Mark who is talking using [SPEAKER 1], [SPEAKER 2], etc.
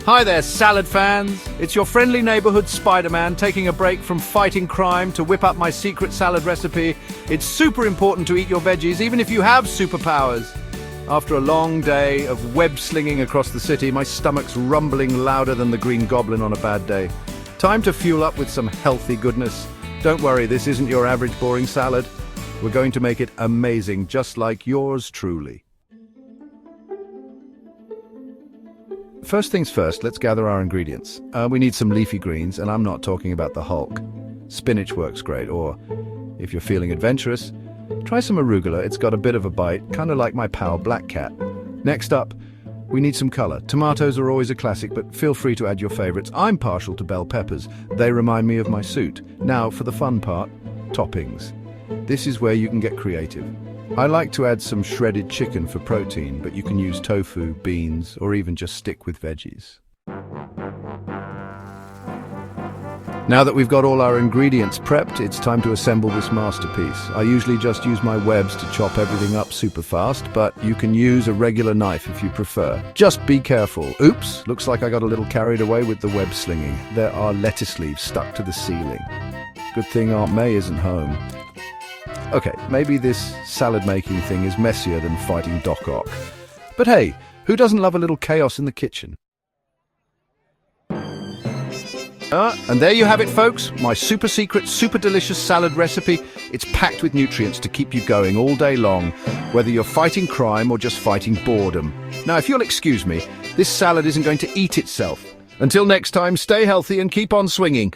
[SPEAKER 1] Hi there, salad fans. It's your friendly neighborhood Spider-Man taking a break from fighting crime to whip up my secret salad recipe. It's super important to eat your veggies, even if you have superpowers. After a long day of web-slinging across the city, my stomach's rumbling louder than the Green Goblin on a bad day. Time to fuel up with some healthy goodness. Don't worry, this isn't your average boring salad. We're going to make it amazing, just like yours truly. First things first, let's gather our ingredients. We need some leafy greens, and I'm not talking about the Hulk. Spinach works great, or if you're feeling adventurous, try some arugula. It's got a bit of a bite, kind of like my pal Black Cat. Next up, we need some color. Tomatoes are always a classic, but feel free to add your favorites. I'm partial to bell peppers. They remind me of my suit. Now, for the fun part, toppings. This is where you can get creative. I like to add some shredded chicken for protein, but you can use tofu, beans, or even just stick with veggies. Now that we've got all our ingredients prepped, it's time to assemble this masterpiece. I usually just use my webs to chop everything up super fast, but you can use a regular knife if you prefer. Just be careful. Oops, looks like I got a little carried away with the web slinging. There are lettuce leaves stuck to the ceiling. Good thing Aunt May isn't home. Okay, maybe this salad-making thing is messier than fighting Doc Ock. But hey, who doesn't love a little chaos in the kitchen? And there you have it, folks. My super secret, super delicious salad recipe. It's packed with nutrients to keep you going all day long, whether you're fighting crime or just fighting boredom. Now, if you'll excuse me, this salad isn't going to eat itself. Until next time, stay healthy and keep on swinging.